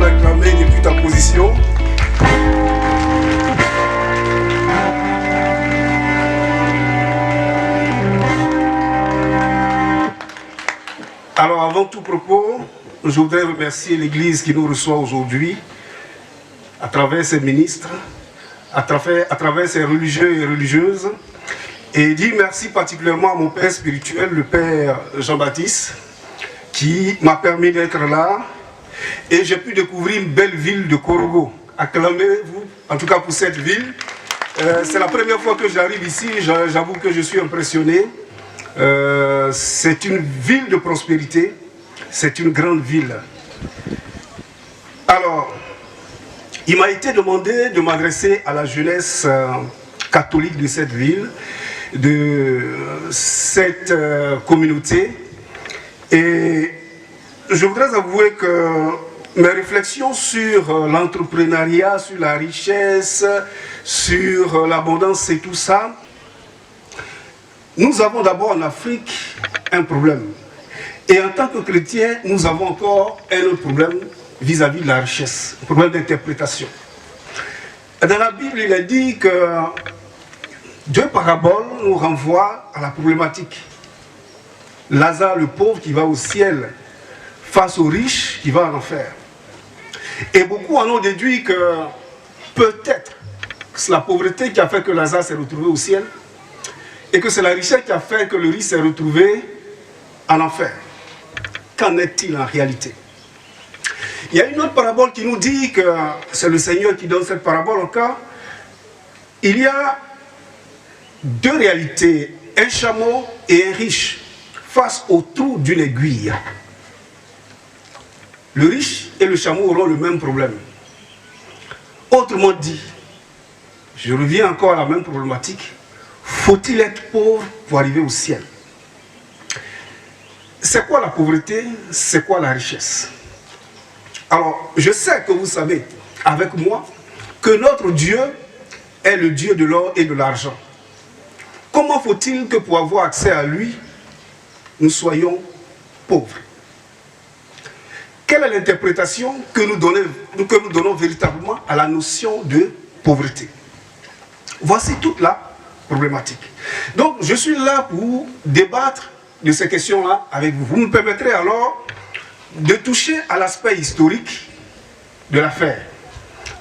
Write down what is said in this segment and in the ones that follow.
acclamer depuis ta position. Alors, avant tout propos, je voudrais remercier l'Église qui nous reçoit aujourd'hui, à travers ses ministres, à travers ses religieux et religieuses, et dire merci particulièrement à mon père spirituel, le père Jean-Baptiste, qui m'a permis d'être là, et j'ai pu découvrir une belle ville de Korogo. Acclamez-vous, en tout cas pour cette ville. C'est la première fois que j'arrive ici, j'avoue que je suis impressionné. C'est une ville de prospérité, c'est une grande ville. Alors, il m'a été demandé de m'adresser à la jeunesse catholique de cette ville, de cette communauté. Et je voudrais avouer que mes réflexions sur l'entrepreneuriat, sur la richesse, sur l'abondance et tout ça, nous avons d'abord en Afrique un problème. Et en tant que chrétiens, nous avons encore un autre problème vis-à-vis de la richesse, un problème d'interprétation. Dans la Bible, il est dit que deux paraboles nous renvoient à la problématique. Lazare le pauvre qui va au ciel face aux riches qui va en enfer. Et beaucoup en ont déduit que peut-être c'est la pauvreté qui a fait que Lazare s'est retrouvé au ciel et que c'est la richesse qui a fait que le riche s'est retrouvé en enfer. Qu'en est-il en réalité? Il y a une autre parabole qui nous dit que c'est le Seigneur qui donne cette parabole encore. Il y a deux réalités, un chameau et un riche, face au trou d'une aiguille. Le riche et le chameau auront le même problème. Autrement dit, je reviens encore à la même problématique, faut-il être pauvre pour arriver au ciel? C'est quoi la pauvreté? C'est quoi la richesse? Alors, je sais que vous savez, avec moi, que notre Dieu est le Dieu de l'or et de l'argent. Comment faut-il que pour avoir accès à lui, nous soyons pauvres? Quelle est l'interprétation que nous donnons véritablement à la notion de pauvreté? Voici toute la problématique. Donc, je suis là pour débattre de ces questions-là avec vous. Vous me permettrez alors de toucher à l'aspect historique de l'affaire.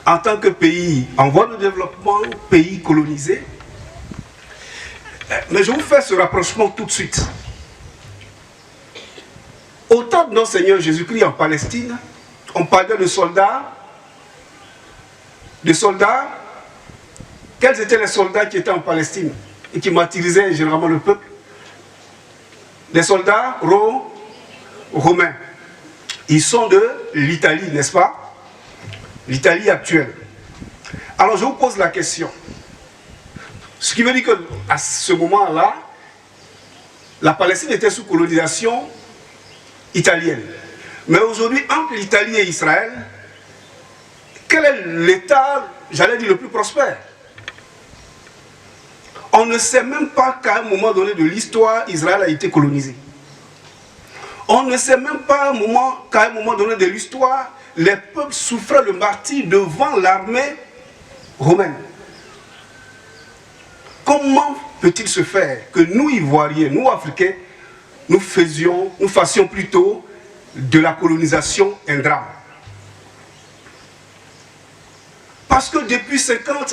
En tant que pays en voie de développement, pays colonisé, mais je vous fais ce rapprochement tout de suite. Au temps de notre Seigneur Jésus-Christ en Palestine, on parlait de soldats. Quels étaient les soldats qui étaient en Palestine et qui martyrisaient généralement le peuple? Les soldats romains. Ils sont de l'Italie, n'est-ce pas? L'Italie actuelle. Alors je vous pose la question. Ce qui veut dire qu'à ce moment-là, la Palestine était sous colonisation italienne. Mais aujourd'hui, entre l'Italie et Israël, quel est l'État, j'allais dire, le plus prospère? On ne sait même pas qu'à un moment donné de l'histoire, Israël a été colonisé. On ne sait même pas qu'à un moment donné de l'histoire, les peuples souffraient le martyre devant l'armée romaine. Comment peut-il se faire que nous, Ivoiriens, nous, Africains, nous fassions plutôt de la colonisation un drame? Parce que depuis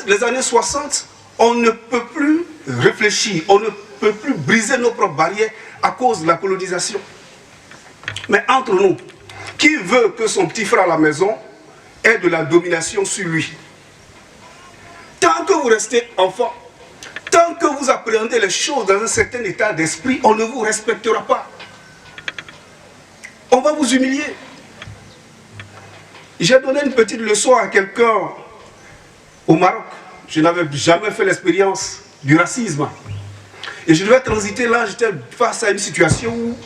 les années 60, on ne peut plus réfléchir, on ne peut plus briser nos propres barrières à cause de la colonisation. Mais entre nous, qui veut que son petit frère à la maison ait de la domination sur lui? Tant que vous restez enfant, tant que vous appréhendez les choses dans un certain état d'esprit, on ne vous respectera pas. On va vous humilier. J'ai donné une petite leçon à quelqu'un au Maroc. Je n'avais jamais fait l'expérience du racisme. Et je devais transiter là, j'étais face à une situation où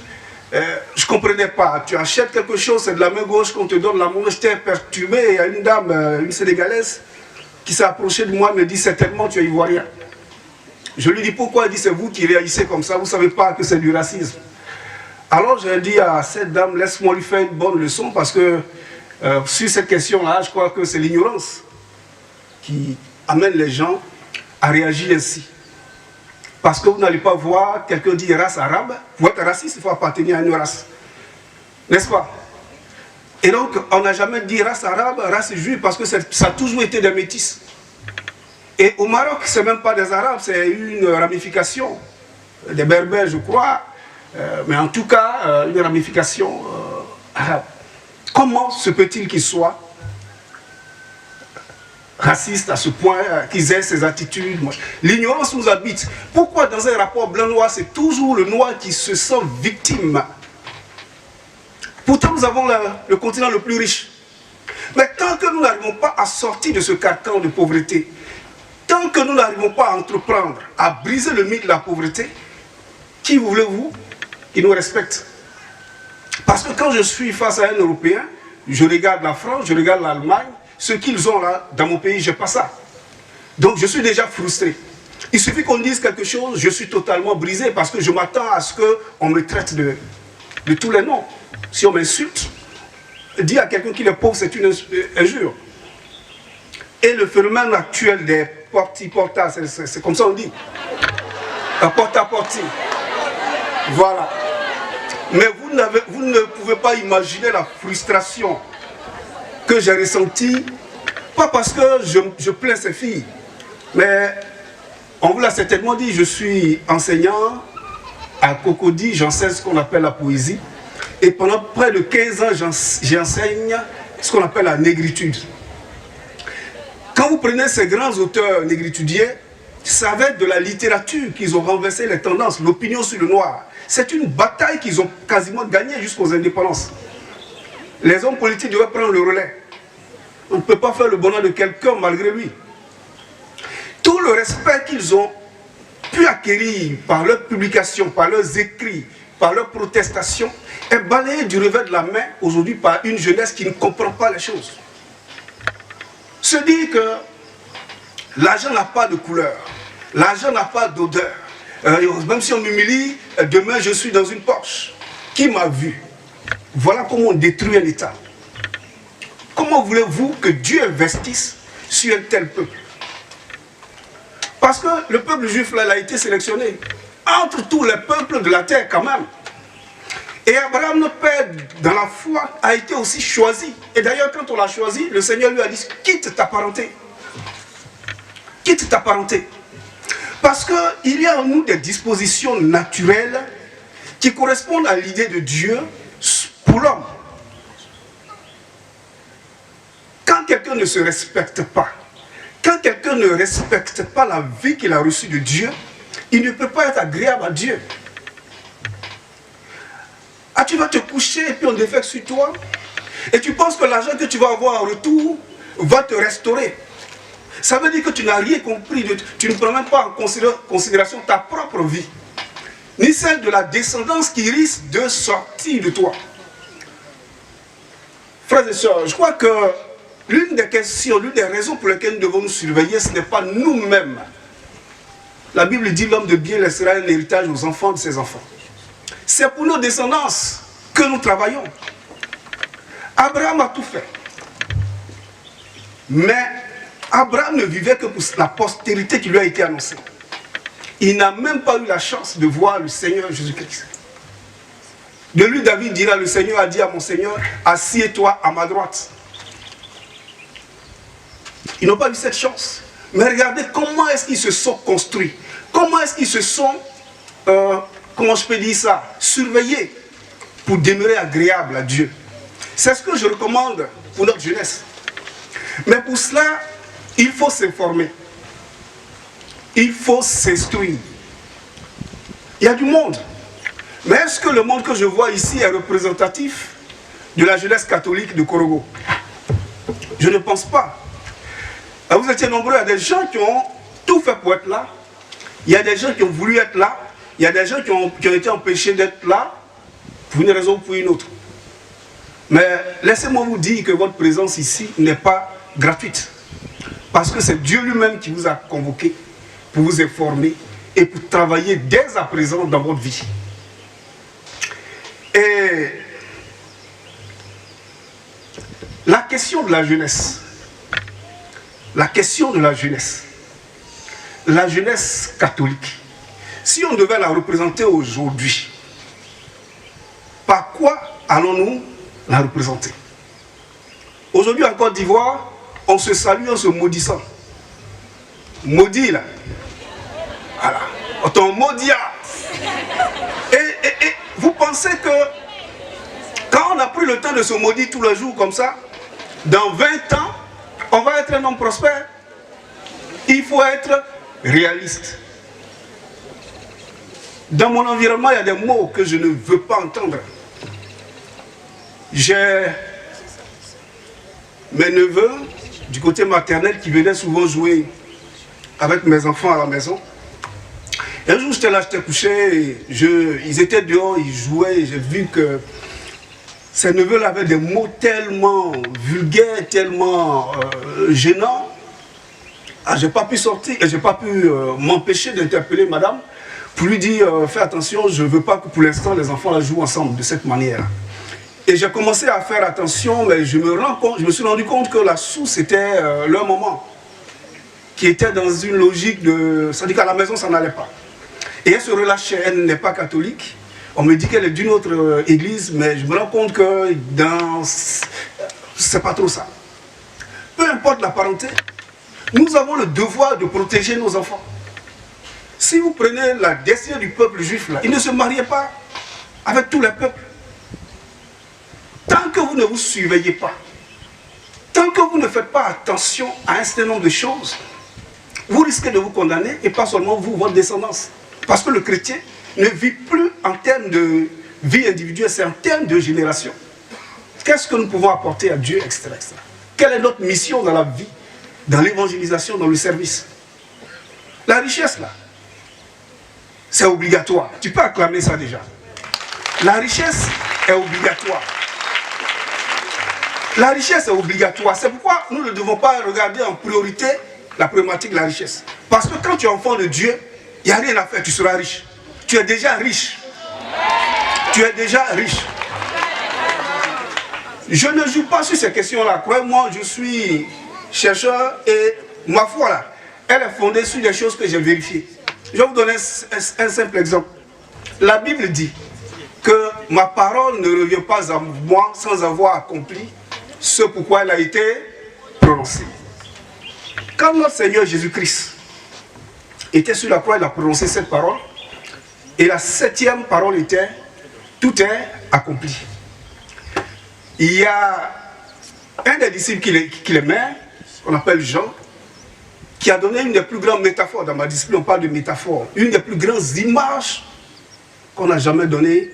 je ne comprenais pas. Tu achètes quelque chose, c'est de la main gauche qu'on te donne la main. J'étais perturbé. Il y a une dame, une Sénégalaise, qui s'est approchée de moi et me dit certainement tu es ivoirien. Je lui dis pourquoi? Elle dit c'est vous qui réagissez comme ça, vous ne savez pas que c'est du racisme. Alors j'ai dit à cette dame, laisse-moi lui faire une bonne leçon parce que sur cette question-là, je crois que c'est l'ignorance qui amène les gens à réagir ainsi. Parce que vous n'allez pas voir quelqu'un dire race arabe. Pour être raciste, il faut appartenir à une race. N'est-ce pas? Et donc, on n'a jamais dit race arabe, race juive, parce que ça a toujours été des métis. Et au Maroc, ce n'est même pas des arabes, c'est une ramification. Des berbères, je crois, mais en tout cas, une ramification arabe. Comment se peut-il qu'ils soient racistes à ce point, qu'ils aient ces attitudes? L'ignorance nous habite. Pourquoi dans un rapport blanc-noir, c'est toujours le noir qui se sent victime? Pourtant, nous avons le continent le plus riche. Mais tant que nous n'arrivons pas à sortir de ce carcan de pauvreté, tant que nous n'arrivons pas à entreprendre, à briser le mythe de la pauvreté, qui voulez-vous qui nous respecte? Parce que quand je suis face à un Européen, je regarde la France, je regarde l'Allemagne, ce qu'ils ont là, dans mon pays, je n'ai pas ça. Donc je suis déjà frustré. Il suffit qu'on dise quelque chose, je suis totalement brisé parce que je m'attends à ce qu'on me traite de tous les noms. Si on m'insulte, dire à quelqu'un qu'il est pauvre, c'est une injure. Et le phénomène actuel des porti-porta, c'est comme ça on dit. Un porta-porti. Voilà. Mais vous ne pouvez pas imaginer la frustration que j'ai ressentie, pas parce que je plains ces filles, mais on vous l'a certainement dit, je suis enseignant à Cocody, j'enseigne ce qu'on appelle la poésie, et pendant près de 15 ans, j'enseigne ce qu'on appelle la négritude. Quand vous prenez ces grands auteurs négritudiens, ça va être de la littérature qu'ils ont renversé les tendances, l'opinion sur le noir. C'est une bataille qu'ils ont quasiment gagnée jusqu'aux indépendances. Les hommes politiques devaient prendre le relais. On ne peut pas faire le bonheur de quelqu'un malgré lui. Tout le respect qu'ils ont pu acquérir par leurs publications, par leurs écrits, par leurs protestations, est balayé du revers de la main aujourd'hui par une jeunesse qui ne comprend pas les choses. Se dire que l'argent n'a pas de couleur, l'argent n'a pas d'odeur. Même si on m'humilie, demain je suis dans une Porsche. Qui m'a vu? Voilà comment on détruit un État. Comment voulez-vous que Dieu investisse sur un tel peuple? Parce que le peuple juif, là, il a été sélectionné entre tous les peuples de la terre quand même. Et Abraham, notre père, dans la foi, a été aussi choisi. Et d'ailleurs, quand on l'a choisi, le Seigneur lui a dit, quitte ta parenté. Quitte ta parenté. Parce qu'il y a en nous des dispositions naturelles qui correspondent à l'idée de Dieu pour l'homme. Quand quelqu'un ne se respecte pas, quand quelqu'un ne respecte pas la vie qu'il a reçue de Dieu, il ne peut pas être agréable à Dieu. Ah, tu vas te coucher et puis on défecte sur toi. Et tu penses que l'argent que tu vas avoir en retour va te restaurer. Ça veut dire que tu n'as rien compris, tu ne prends même pas en considération ta propre vie, ni celle de la descendance qui risque de sortir de toi. Frères et sœurs, je crois que l'une des questions, l'une des raisons pour lesquelles nous devons nous surveiller, ce n'est pas nous-mêmes. La Bible dit l'homme de bien laissera un héritage aux enfants de ses enfants. C'est pour nos descendances que nous travaillons. Abraham a tout fait. Mais Abraham ne vivait que pour la postérité qui lui a été annoncée. Il n'a même pas eu la chance de voir le Seigneur Jésus-Christ. De lui, David dira, le Seigneur a dit à mon Seigneur, assieds-toi à ma droite. Ils n'ont pas eu cette chance. Mais regardez comment est-ce qu'ils se sont construits. Comment est-ce qu'ils se sont, comment je peux dire ça, surveillés pour demeurer agréable à Dieu. C'est ce que je recommande pour notre jeunesse. Mais pour cela, il faut s'informer. Il faut s'instruire. Il y a du monde. Mais est-ce que le monde que je vois ici est représentatif de la jeunesse catholique de Korogo? Je ne pense pas. Vous étiez nombreux, il y a des gens qui ont tout fait pour être là. Il y a des gens qui ont voulu être là. Il y a des gens qui ont été empêchés d'être là pour une raison ou pour une autre. Mais laissez-moi vous dire que votre présence ici n'est pas gratuite. Parce que c'est Dieu lui-même qui vous a convoqué pour vous informer et pour travailler dès à présent dans votre vie. Et La question de la jeunesse. La question de la jeunesse. La jeunesse catholique. Si on devait la représenter aujourd'hui, par quoi allons-nous la représenter? Aujourd'hui en Côte d'Ivoire, on se salue en se maudissant. Maudit là. Voilà. On t'en maudit. Et vous pensez que quand on a pris le temps de se maudire tous les jours comme ça, dans 20 ans, on va être un homme prospère? Il faut être réaliste. Dans mon environnement, il y a des mots que je ne veux pas entendre. J'ai mes neveux du côté maternel qui venaient souvent jouer avec mes enfants à la maison. Et un jour, j'étais là, j'étais couché, ils étaient dehors, ils jouaient, et j'ai vu que ces neveux-là avaient des mots tellement vulgaires, tellement gênants. Ah, j'ai pas pu sortir, et j'ai pas pu m'empêcher d'interpeller madame pour lui dire, fais attention, je ne veux pas que pour l'instant les enfants la jouent ensemble de cette manière. Et j'ai commencé à faire attention, mais je me suis rendu compte que la source était leur maman, qui était dans une logique de... C'est-à-dire qu'à la maison, ça n'allait pas. Et elle se relâchait, elle n'est pas catholique. On me dit qu'elle est d'une autre église, mais je me rends compte que c'est pas trop ça. Peu importe la parenté, nous avons le devoir de protéger nos enfants. Si vous prenez la destinée du peuple juif, là, il ne se mariait pas avec tous les peuples. Tant que vous ne vous surveillez pas, tant que vous ne faites pas attention à un certain nombre de choses, vous risquez de vous condamner, et pas seulement vous, votre descendance. Parce que le chrétien ne vit plus en termes de vie individuelle, c'est en termes de génération. Qu'est-ce que nous pouvons apporter à Dieu, etc., etc. Quelle est notre mission dans la vie, dans l'évangélisation, dans le service? La richesse, là, c'est obligatoire. Tu peux acclamer ça déjà. La richesse est obligatoire. La richesse est obligatoire. C'est pourquoi nous ne devons pas regarder en priorité la problématique de la richesse. Parce que quand tu es enfant de Dieu, il n'y a rien à faire, tu seras riche. Tu es déjà riche. Tu es déjà riche. Je ne joue pas sur ces questions-là. Croyez-moi, je suis chercheur et ma foi, là, elle est fondée sur des choses que j'ai vérifiées. Je vais vous donner un simple exemple. La Bible dit que ma parole ne revient pas à moi sans avoir accompli ce pourquoi elle a été prononcée. Quand notre Seigneur Jésus-Christ était sur la croix, il a prononcé cette parole. Et la 7e parole était « Tout est accompli ». Il y a un des disciples qui l'aimait, on appelle Jean, qui a donné une des plus grandes métaphores. Dans ma discipline, on parle de métaphore. Une des plus grandes images qu'on n'a jamais données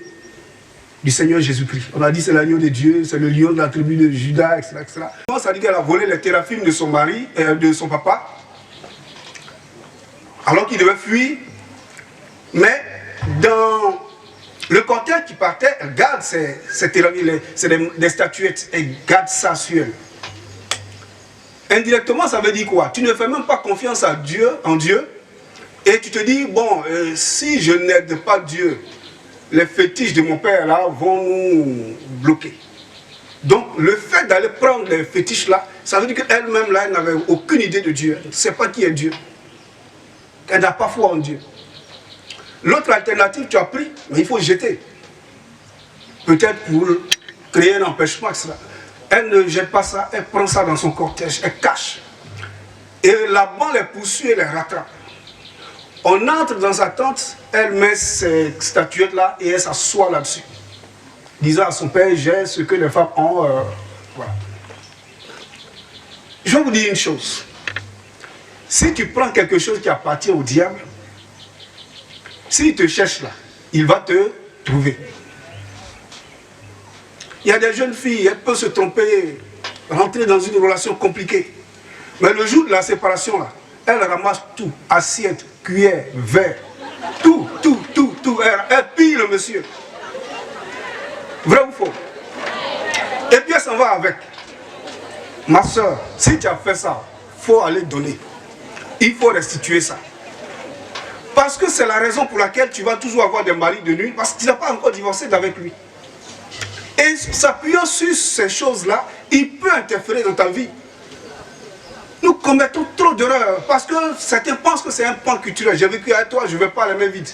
du Seigneur Jésus-Christ. On a dit c'est l'agneau de Dieu, c'est le lion de la tribu de Judas, etc., etc. Ça dit qu'elle a volé les théraphimes de son mari, de son papa, alors qu'il devait fuir. Mais dans le cortège qui partait, elle garde ces théraphimes, c'est des statuettes, elle garde ça sur elle. Indirectement, ça veut dire quoi? Tu ne fais même pas confiance à Dieu, en Dieu, et tu te dis, bon, si je n'aide pas Dieu, les fétiches de mon père là vont nous bloquer. Donc le fait d'aller prendre les fétiches là, ça veut dire qu'elle-même là, elle n'avait aucune idée de Dieu. Elle ne sait pas qui est Dieu. Elle n'a pas foi en Dieu. L'autre alternative, tu as pris, mais il faut jeter. Peut-être pour créer un empêchement, etc. Elle ne jette pas ça, elle prend ça dans son cortège, elle cache. Et là-bas, les poursuit et les rattrape. On entre dans sa tente, elle met ces statuettes-là et elle s'assoit là-dessus. Disant à son père, j'ai ce que les femmes ont. Voilà. Je vais vous dire une chose. Si tu prends quelque chose qui appartient au diable, s'il te cherche là, il va te trouver. Il y a des jeunes filles, elles peuvent se tromper, rentrer dans une relation compliquée. Mais le jour de la séparation là, elle ramasse tout, assiette, cuillère, verre, tout. Elle pille le monsieur. Vrai ou faux? Et puis elle s'en va avec. Ma soeur, si tu as fait ça, il faut aller donner. Il faut restituer ça. Parce que c'est la raison pour laquelle tu vas toujours avoir des maris de nuit, parce que tu n'as pas encore divorcé d'avec lui. Et s'appuyant sur ces choses-là, il peut interférer dans ta vie. Nous commettons trop d'erreurs parce que certains pensent que c'est un pan culturel. J'ai vécu avec toi, je ne vais pas les mains vides.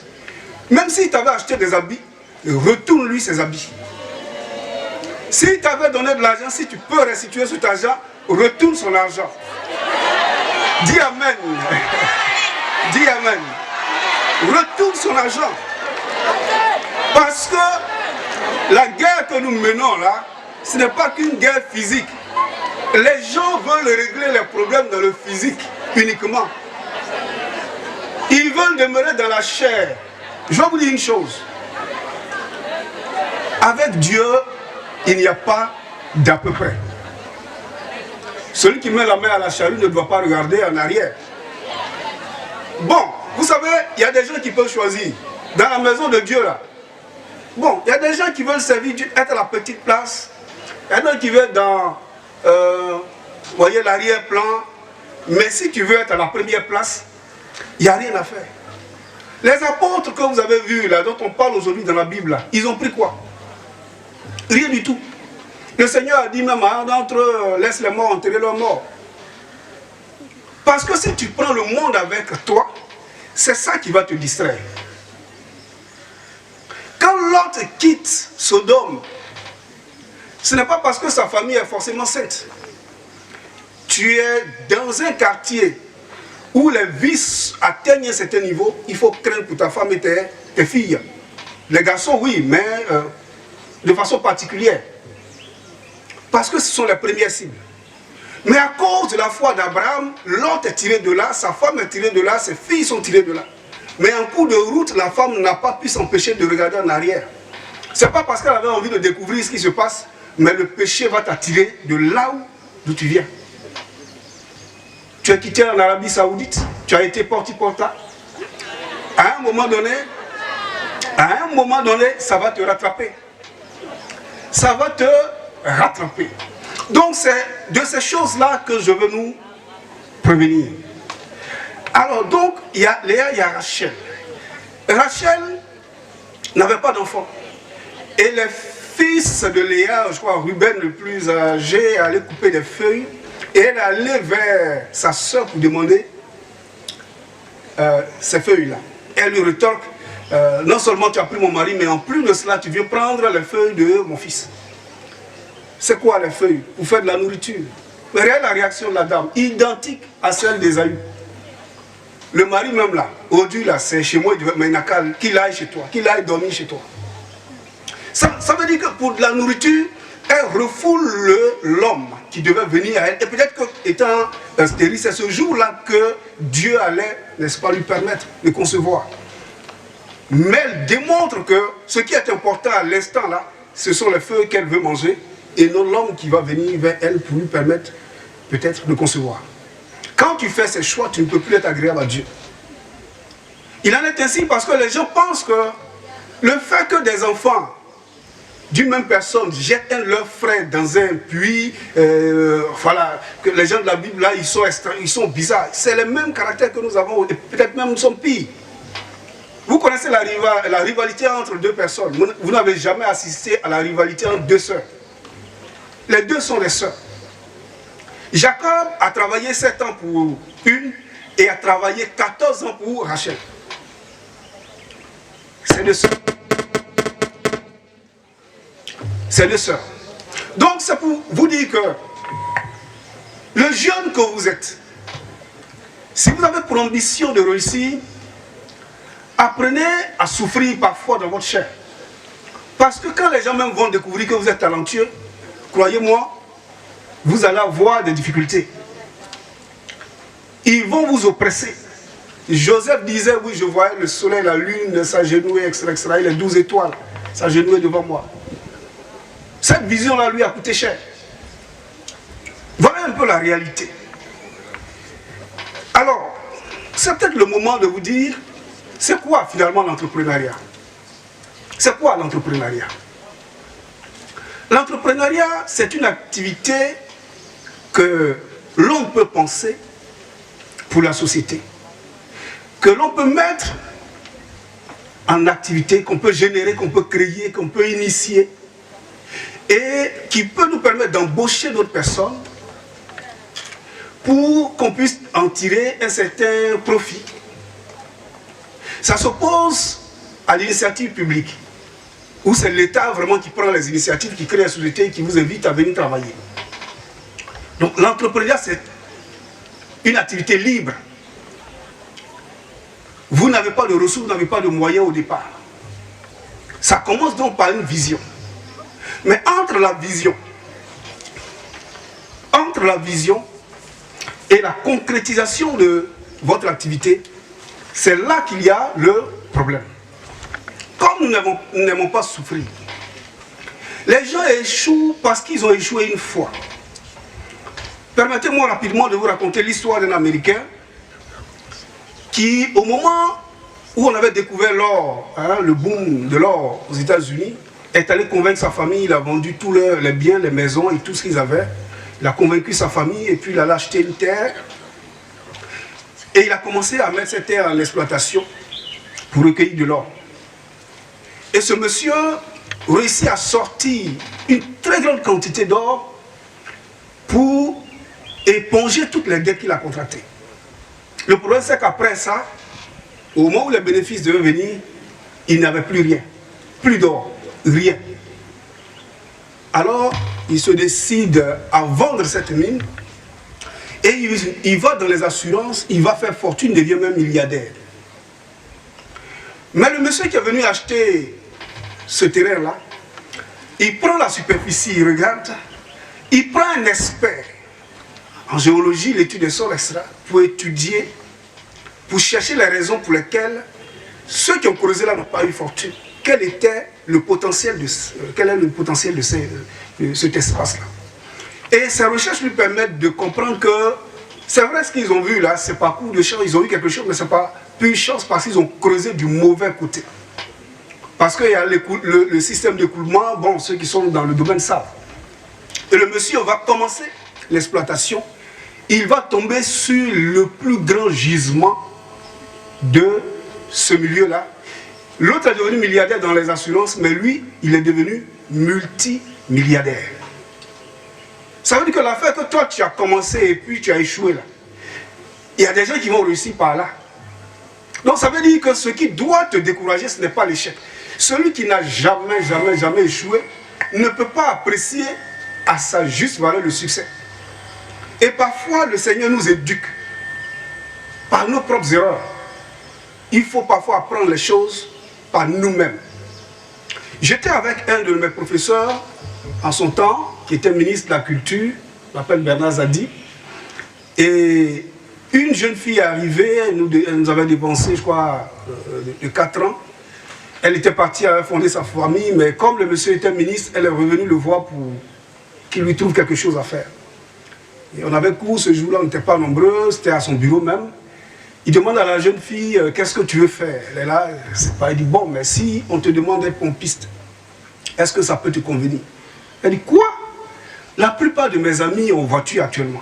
Même s'il t'avait acheté des habits, retourne-lui ses habits. S'il t'avait donné de l'argent, si tu peux restituer cet argent, retourne son argent. Dis Amen. Dis Amen. Retourne son argent. Parce que la guerre que nous menons là, ce n'est pas qu'une guerre physique. Les gens veulent régler les problèmes dans le physique uniquement. Ils veulent demeurer dans la chair. Je vais vous dire une chose. Avec Dieu, il n'y a pas d'à peu près. Celui qui met la main à la charrue ne doit pas regarder en arrière. Bon, vous savez, il y a des gens qui peuvent choisir. Dans la maison de Dieu là. Bon, il y a des gens qui veulent servir Dieu, être à la petite place. Il y en a qui veulent être dans, voyez, l'arrière-plan. Mais si tu veux être à la première place, il n'y a rien à faire. Les apôtres que vous avez vus là, dont on parle aujourd'hui dans la Bible là, ils ont pris quoi? Rien du tout. Le Seigneur a dit même à un d'entre eux, laisse les morts enterrer leurs morts. Parce que si tu prends le monde avec toi, c'est ça qui va te distraire. Quand Lot quitte Sodome, ce n'est pas parce que sa famille est forcément sainte. Tu es dans un quartier où les vices atteignent un certain niveau, il faut craindre pour ta femme et tes filles. Les garçons, oui, mais de façon particulière. Parce que ce sont les premières cibles. Mais à cause de la foi d'Abraham, Lot est tiré de là, sa femme est tirée de là, ses filles sont tirées de là. Mais en cours de route, la femme n'a pas pu s'empêcher de regarder en arrière. Ce n'est pas parce qu'elle avait envie de découvrir ce qui se passe, mais le péché va t'attirer de là d'où tu viens. Tu es quitté en Arabie Saoudite, tu as été porti-porta. À un moment donné, ça va te rattraper. Ça va te rattraper. Donc c'est de ces choses-là que je veux nous prévenir. Alors donc, il y a Léa, il y a Rachel. Rachel n'avait pas d'enfant. Et les fils de Léa, je crois Ruben le plus âgé, allait couper des feuilles. Et elle allait vers sa soeur pour demander ces feuilles-là. Elle lui rétorque, non seulement tu as pris mon mari, mais en plus de cela, tu viens prendre les feuilles de mon fils. C'est quoi les feuilles? Pour faire de la nourriture. Mais regarde la réaction de la dame, identique à celle d'Ésaü. Le mari même là, aujourd'hui là, c'est chez moi, mais il n'a qu'il aille chez toi, qu'il aille dormir chez toi. Ça veut dire que pour de la nourriture, elle refoule l'homme qui devait venir à elle. Et peut-être qu'étant stérile, c'est ce jour-là que Dieu allait, n'est-ce pas, lui permettre de concevoir. Mais elle démontre que ce qui est important à l'instant là, ce sont les feuilles qu'elle veut manger, et non l'homme qui va venir vers elle pour lui permettre peut-être de concevoir. Quand tu fais ces choix, tu ne peux plus être agréable à Dieu. Il en est ainsi parce que les gens pensent que le fait que des enfants d'une même personne jettent leur frère dans un puits, voilà, que les gens de la Bible là, ils sont bizarres. C'est le même caractère que nous avons, et peut-être même nous sommes pires. Vous connaissez la rivalité entre deux personnes. Vous n'avez jamais assisté à la rivalité entre deux sœurs. Les deux sont des sœurs. Jacob a travaillé 7 ans pour une et a travaillé 14 ans pour Rachel. C'est deux sœurs. C'est deux sœurs. Donc c'est pour vous dire que le jeune que vous êtes, si vous avez pour ambition de réussir, apprenez à souffrir parfois dans votre chair. Parce que quand les gens même vont découvrir que vous êtes talentueux, croyez-moi, vous allez avoir des difficultés. Ils vont vous oppresser. Joseph disait, oui, je voyais le soleil, la lune s'agenouiller, etc., et les 12 étoiles s'agenouiller devant moi. Cette vision-là lui a coûté cher. Voilà un peu la réalité. Alors, c'est peut-être le moment de vous dire, c'est quoi finalement l'entrepreneuriat? C'est quoi l'entrepreneuriat? L'entrepreneuriat, c'est une activité que l'on peut penser pour la société, que l'on peut mettre en activité, qu'on peut générer, qu'on peut créer, qu'on peut initier, et qui peut nous permettre d'embaucher d'autres personnes pour qu'on puisse en tirer un certain profit. Ça s'oppose à l'initiative publique, où c'est l'État vraiment qui prend les initiatives, qui crée une société et qui vous invite à venir travailler. Donc l'entrepreneuriat, c'est une activité libre. Vous n'avez pas de ressources, vous n'avez pas de moyens au départ. Ça commence donc par une vision. Mais entre la vision et la concrétisation de votre activité, c'est là qu'il y a le problème. Comme nous n'aimons pas souffrir, les gens échouent parce qu'ils ont échoué une fois. Permettez-moi rapidement de vous raconter l'histoire d'un Américain qui, au moment où on avait découvert l'or, le boom de l'or aux États-Unis, est allé convaincre sa famille. Il a vendu tous les biens, les maisons et tout ce qu'ils avaient. Il a convaincu sa famille et puis il a acheté une terre. Et il a commencé à mettre cette terre en exploitation pour recueillir de l'or. Et ce monsieur réussit à sortir une très grande quantité d'or pour éponger toutes les dettes qu'il a contractées. Le problème, c'est qu'après ça, au moment où les bénéfices devaient venir, il n'avait plus rien. Plus d'or, rien. Alors, il se décide à vendre cette mine et il va dans les assurances, il va faire fortune, devient même milliardaire. Mais le monsieur qui est venu acheter ce terrain-là, il prend la superficie, il regarde, il prend un expert en géologie, l'étude des sols, etc., pour étudier, pour chercher les raisons pour lesquelles ceux qui ont creusé là n'ont pas eu fortune. Quel est le potentiel de cet espace-là? Et ces recherches lui permettent de comprendre que c'est vrai ce qu'ils ont vu là, c'est pas coup de chance, ils ont eu quelque chose, mais c'est pas plus chance parce qu'ils ont creusé du mauvais côté. Parce qu'il y a le système d'écoulement, bon, ceux qui sont dans le domaine savent. Et le monsieur va commencer l'exploitation, il va tomber sur le plus grand gisement de ce milieu-là. L'autre est devenu milliardaire dans les assurances, mais lui, il est devenu multimilliardaire. Ça veut dire que l'affaire que toi, tu as commencé et puis tu as échoué là, il y a des gens qui vont réussir par là. Donc ça veut dire que ce qui doit te décourager, ce n'est pas l'échec. Celui qui n'a jamais échoué ne peut pas apprécier à sa juste valeur le succès. Et parfois, le Seigneur nous éduque par nos propres erreurs. Il faut parfois apprendre les choses par nous-mêmes. J'étais avec un de mes professeurs en son temps, qui était ministre de la Culture, il s'appelle Bernard Zadi. Et une jeune fille est arrivée, elle nous avait dépensé, je crois, de 4 ans. Elle était partie à fonder sa famille, mais comme le monsieur était ministre, elle est revenue le voir pour qu'il lui trouve quelque chose à faire. Et on avait cours ce jour-là, on n'était pas nombreux, c'était à son bureau même. Il demande à la jeune fille, qu'est-ce que tu veux faire? Elle est là, c'est pas, il dit, bon, mais si on te demande d'être pompiste, est-ce que ça peut te convenir? Elle dit, quoi? La plupart de mes amis ont voiture actuellement.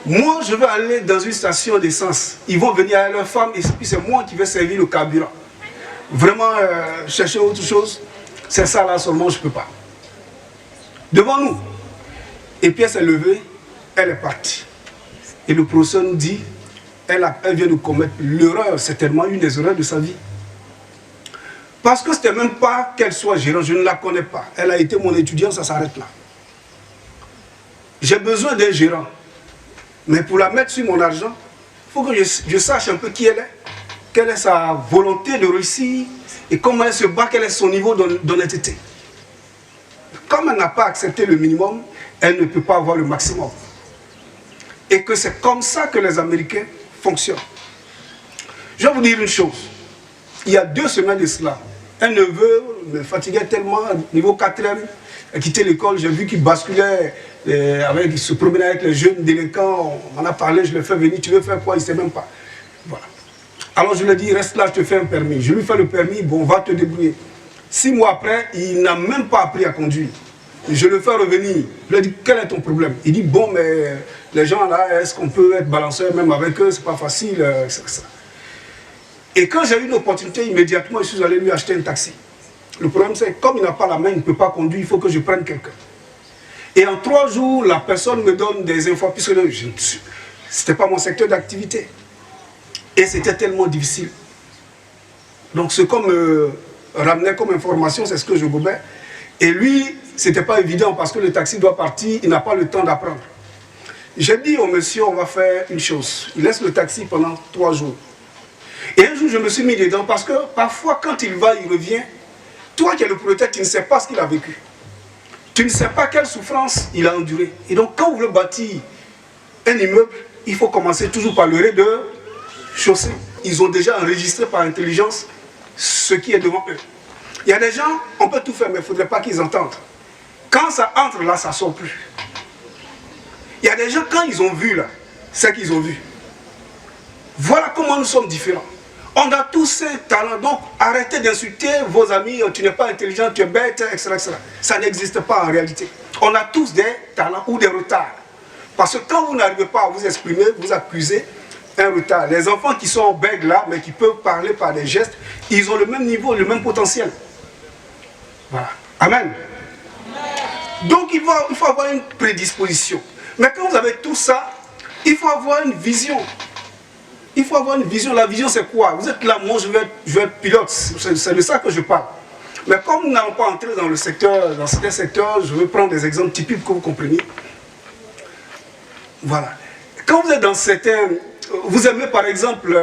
Moi, je vais aller dans une station d'essence. Ils vont venir avec leur femme et puis c'est moi qui vais servir le carburant. Vraiment, chercher autre chose, c'est ça là seulement, je ne peux pas. Devant nous. Et puis elle s'est levée, elle est partie. Et le professeur nous dit, elle vient de commettre l'erreur, certainement une des erreurs de sa vie. Parce que ce n'était même pas qu'elle soit gérante, je ne la connais pas. Elle a été mon étudiante, ça s'arrête là. J'ai besoin d'un gérant. Mais pour la mettre sur mon argent, il faut que je sache un peu qui elle est. Quelle est sa volonté de réussir et comment elle se bat, quel est son niveau d'honnêteté. Comme elle n'a pas accepté le minimum, elle ne peut pas avoir le maximum. Et que c'est comme ça que les Américains fonctionnent. Je vais vous dire une chose. Il y a 2 semaines de cela, un neveu me fatiguait tellement, niveau 4e, a quitté l'école, j'ai vu qu'il basculait, il se promenait avec les jeunes délinquants, on en a parlé, je l'ai fait venir, tu veux faire quoi? Il ne sait même pas. Voilà. Alors je lui ai dit, reste là, je te fais un permis. Je lui fais le permis, bon, va te débrouiller. 6 mois après, il n'a même pas appris à conduire. Je le fais revenir. Je lui ai dit, quel est ton problème? Il dit, bon, mais les gens là, est-ce qu'on peut être balanceur même avec eux? C'est pas facile, ça. Et quand j'ai eu une opportunité, immédiatement, je suis allé lui acheter un taxi. Le problème, c'est comme il n'a pas la main, il ne peut pas conduire, il faut que je prenne quelqu'un. Et en 3 jours, la personne me donne des infos, puisque ce n'était pas mon secteur d'activité. Et c'était tellement difficile. Donc ce qu'on me ramenait comme information, c'est ce que je gobais. Et lui, ce n'était pas évident parce que le taxi doit partir, il n'a pas le temps d'apprendre. J'ai dit au monsieur, on va faire une chose. Il laisse le taxi pendant 3 jours. Et un jour, je me suis mis dedans parce que parfois, quand il va, il revient. Toi qui es le propriétaire, tu ne sais pas ce qu'il a vécu. Tu ne sais pas quelle souffrance il a enduré. Et donc, quand vous voulez bâtir un immeuble, il faut commencer toujours par le rez-de-chaussée. Ils ont déjà enregistré par intelligence ce qui est devant eux. Il y a des gens, on peut tout faire, mais il ne faudrait pas qu'ils entendent. Quand ça entre là, ça ne sort plus. Il y a des gens, quand ils ont vu là, c'est qu'ils ont vu. Voilà comment nous sommes différents. On a tous ces talents, donc arrêtez d'insulter vos amis, tu n'es pas intelligent, tu es bête, etc., etc. Ça n'existe pas en réalité. On a tous des talents ou des retards. Parce que quand vous n'arrivez pas à vous exprimer, vous accusez un retard. Les enfants qui sont bègues là, mais qui peuvent parler par des gestes, ils ont le même niveau, le même potentiel. Voilà. Amen. Donc il faut avoir une prédisposition. Mais quand vous avez tout ça, il faut avoir une vision. Il faut avoir une vision. La vision, c'est quoi? Vous êtes là, moi je vais être pilote. C'est de ça que je parle. Mais comme nous n'allons pas entrer dans le secteur, dans certains secteurs, je vais prendre des exemples typiques que vous compreniez. Voilà. Quand vous êtes dans certains... Vous aimez par exemple...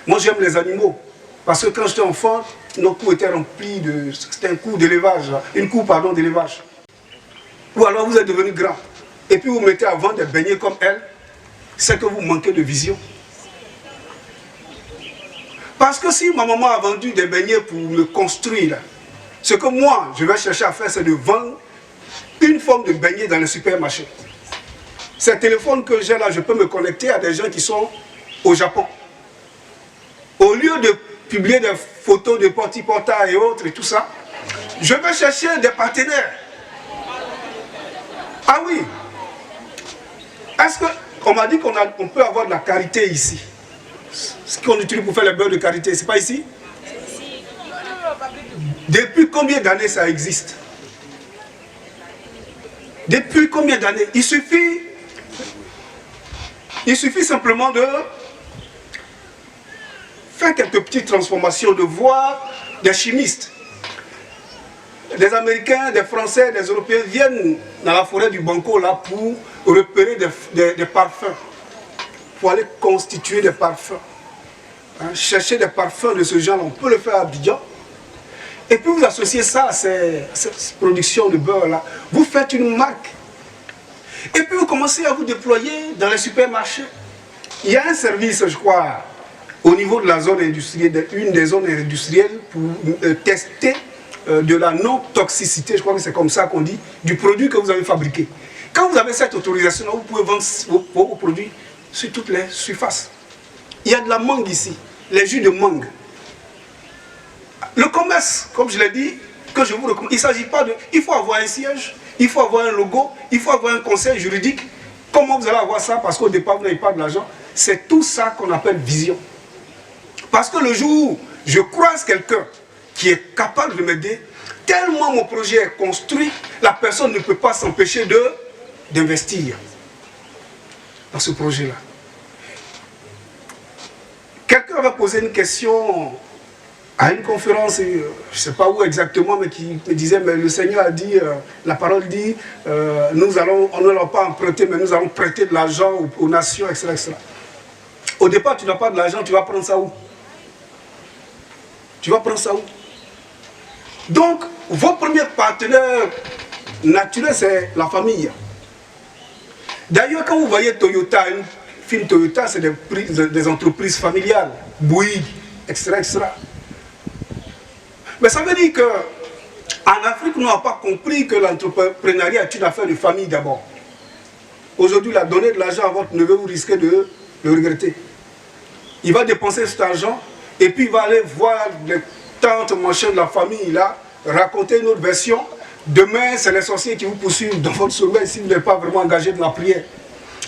moi j'aime les animaux. Parce que quand j'étais enfant, nos cours étaient remplis de... C'était un cours d'élevage. Une cour, pardon, d'élevage. Ou alors vous êtes devenu grand. Et puis vous mettez à vendre des beignets comme elle. C'est que vous manquez de vision. Parce que si ma maman a vendu des beignets pour me construire, ce que moi, je vais chercher à faire, c'est de vendre une forme de beignet dans le supermarché. Ces téléphones que j'ai là, je peux me connecter à des gens qui sont au Japon. Au lieu de publier des photos de porte-portail et autres et tout ça, je vais chercher des partenaires. Ah oui. Est-ce qu'on m'a dit qu'on peut avoir de la karité ici? Ce qu'on utilise pour faire le beurre de karité, c'est pas ici? Depuis combien d'années ça existe? Depuis combien d'années? Il suffit simplement de faire quelques petites transformations, de voir des chimistes. Des Américains, des Français, des Européens viennent dans la forêt du Banco là pour repérer des parfums, pour aller constituer des parfums. Hein, chercher des parfums de ce genre, on peut le faire à Abidjan. Et puis vous associez ça à cette production de beurre là. Vous faites une marque. Et puis vous commencez à vous déployer dans les supermarchés. Il y a un service, je crois, au niveau de la zone industrielle, une des zones industrielles pour tester de la non-toxicité, je crois que c'est comme ça qu'on dit, du produit que vous avez fabriqué. Quand vous avez cette autorisation, vous pouvez vendre vos produits sur toutes les surfaces. Il y a de la mangue ici, les jus de mangue. Le commerce, comme je l'ai dit, que je vous recommande, il ne s'agit pas de... Il faut avoir un siège, il faut avoir un logo, il faut avoir un conseil juridique. Comment vous allez avoir ça? Parce qu'au départ, vous n'avez pas de l'argent. C'est tout ça qu'on appelle vision. Parce que le jour où je croise quelqu'un qui est capable de m'aider, tellement mon projet est construit, la personne ne peut pas s'empêcher d'investir dans ce projet-là. Quelqu'un va poser une question à une conférence, je ne sais pas où exactement, mais qui me disait, mais le Seigneur a dit, la parole dit, on n'allons pas emprunter, mais nous allons prêter de l'argent aux nations, etc., etc. Au départ, tu n'as pas de l'argent, tu vas prendre ça où? Tu vas prendre ça où? Donc, vos premiers partenaires naturels, c'est la famille. D'ailleurs, quand vous voyez Toyota, une firme Toyota, c'est des entreprises familiales, Bouygues, etc., etc. Mais ça veut dire qu'en Afrique, nous n'avons pas compris que l'entrepreneuriat est une affaire de famille d'abord. Aujourd'hui, la donner de l'argent à votre neveu, vous risquez de le regretter. Il va dépenser cet argent et puis il va aller voir les tantes, machins de la famille là, raconter une autre version. Demain, c'est les sorciers qui vous poursuivent dans votre sommeil si vous n'êtes pas vraiment engagé dans la prière.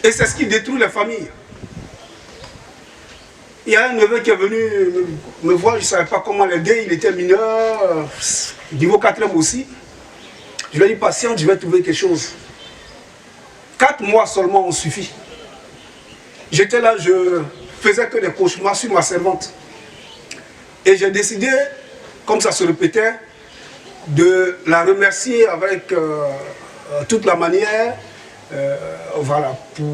Et c'est ce qui détruit les familles. Il y a un neveu qui est venu me voir, je ne savais pas comment l'aider, il était mineur, niveau 4e aussi. Je lui ai dit, patiente, je vais trouver quelque chose. 4 mois seulement ont suffi. J'étais là, je faisais que des cauchemars sur ma servante. Et j'ai décidé, comme ça se répétait, de la remercier avec toute la manière, voilà, pour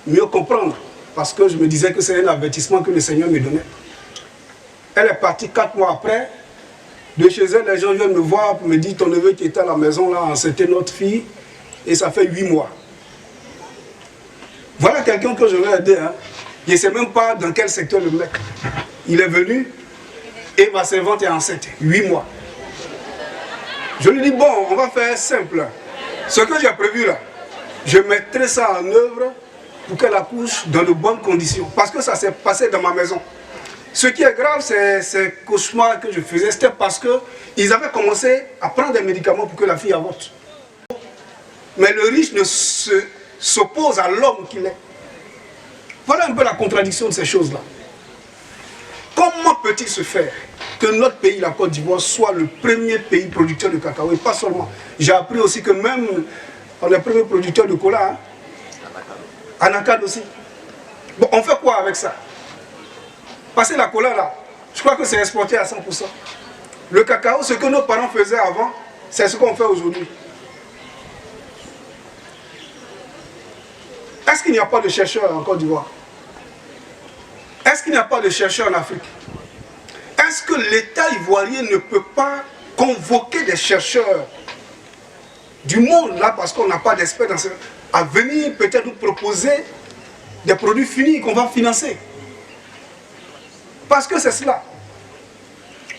mieux comprendre. Parce que je me disais que c'est un avertissement que le Seigneur me donnait. Elle est partie 4 mois après. De chez elle, les gens viennent me voir pour me dire, ton neveu qui était à la maison là, c'était notre fille, et ça fait 8 mois. Voilà quelqu'un que je vais aider. Hein. Je ne sais même pas dans quel secteur le mettre. Il est venu, et ma servante est enceinte, 8 mois. Je lui dis, bon, on va faire simple. Ce que j'ai prévu là, je mettrai ça en œuvre pour qu'elle accouche dans de bonnes conditions. Parce que ça s'est passé dans ma maison. Ce qui est grave, c'est ces cauchemars que je faisais, c'était parce qu'ils avaient commencé à prendre des médicaments pour que la fille avorte. Mais le riche ne s'oppose à l'homme qu'il est. Voilà un peu la contradiction de ces choses-là. Comment peut-il se faire que notre pays, la Côte d'Ivoire, soit le premier pays producteur de cacao? Et pas seulement. J'ai appris aussi que même on est le premier producteur de cola. Hein? Anacarde aussi. Bon, on fait quoi avec ça? Parce que la cola là, je crois que c'est exporté à 100%. Le cacao, ce que nos parents faisaient avant, c'est ce qu'on fait aujourd'hui. Est-ce qu'il n'y a pas de chercheurs en Côte d'Ivoire? Est-ce qu'il n'y a pas de chercheurs en Afrique? Est-ce que l'État ivoirien ne peut pas convoquer des chercheurs du monde là, parce qu'on n'a pas d'experts dans ce... à venir peut-être nous proposer des produits finis qu'on va financer? Parce que c'est cela.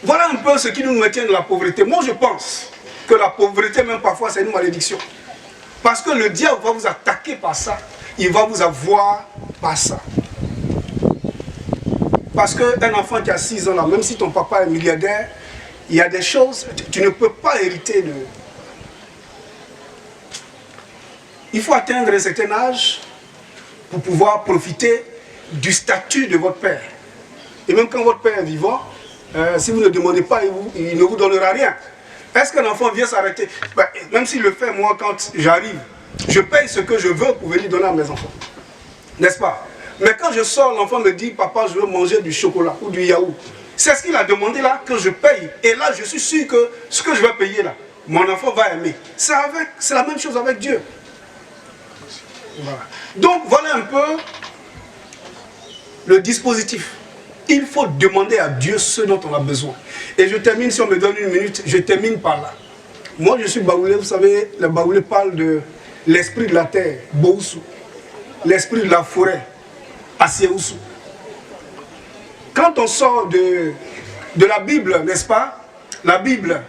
Voilà un peu ce qui nous maintient de la pauvreté. Moi je pense que la pauvreté même parfois c'est une malédiction. Parce que le diable va vous attaquer par ça. Il va vous avoir par ça. Parce qu'un enfant qui a 6 ans là, même si ton papa est milliardaire, il y a des choses, tu ne peux pas hériter de... Il faut atteindre un certain âge pour pouvoir profiter du statut de votre père. Et même quand votre père est vivant, si vous ne demandez pas, il ne vous donnera rien. Est-ce qu'un enfant vient s'arrêter? Même s'il le fait, moi, quand j'arrive, je paye ce que je veux pour venir donner à mes enfants. N'est-ce pas? Mais quand je sors, l'enfant me dit, papa, je veux manger du chocolat ou du yaourt. C'est ce qu'il a demandé là, que je paye. Et là, je suis sûr que ce que je vais payer là, mon enfant va aimer. C'est la même chose avec Dieu. Voilà. Donc, voilà un peu le dispositif. Il faut demander à Dieu ce dont on a besoin. Et je termine, si on me donne 1 minute, je termine par là. Moi, je suis baoulé, vous savez, les baoulés parlent de l'esprit de la terre, Bousou. L'esprit de la forêt, Asiaoussou. Quand on sort de la Bible, n'est-ce pas? La Bible,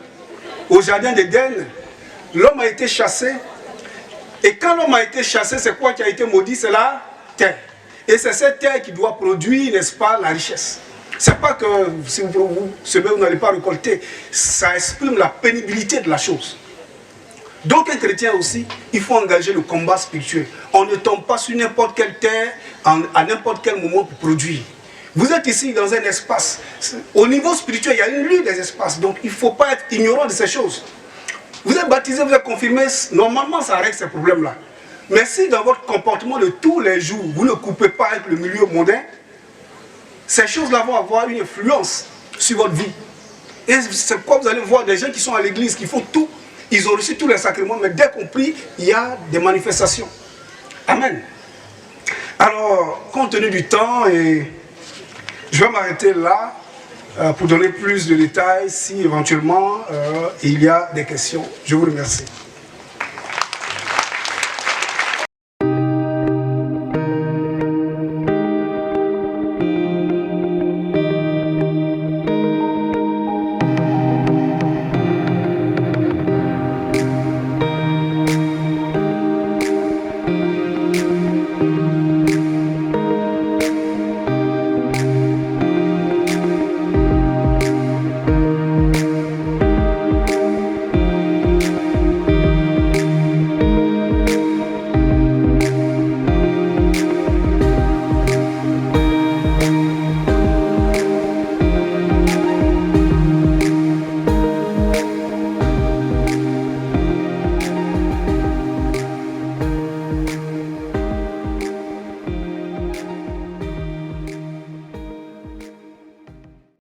au jardin d'Éden, l'homme a été chassé. Et quand l'homme a été chassé, c'est quoi qui a été maudit? C'est la terre. Et c'est cette terre qui doit produire, n'est-ce pas, la richesse. C'est pas que si vous semez, vous n'allez pas récolter. Ça exprime la pénibilité de la chose. Donc un chrétien aussi, il faut engager le combat spirituel. On ne tombe pas sur n'importe quelle terre, à n'importe quel moment pour produire. Vous êtes ici dans un espace. Au niveau spirituel, il y a une lutte des espaces. Donc il ne faut pas être ignorant de ces choses. Vous êtes baptisé, vous êtes confirmé, normalement ça règle ces problèmes-là. Mais si dans votre comportement de tous les jours, vous ne coupez pas avec le milieu mondain, ces choses-là vont avoir une influence sur votre vie. Et c'est pourquoi vous allez voir des gens qui sont à l'église, qui font tout. Ils ont reçu tous les sacrements, mais dès qu'on prie, il y a des manifestations. Amen. Alors, compte tenu du temps, je vais m'arrêter là pour donner plus de détails si éventuellement il y a des questions. Je vous remercie.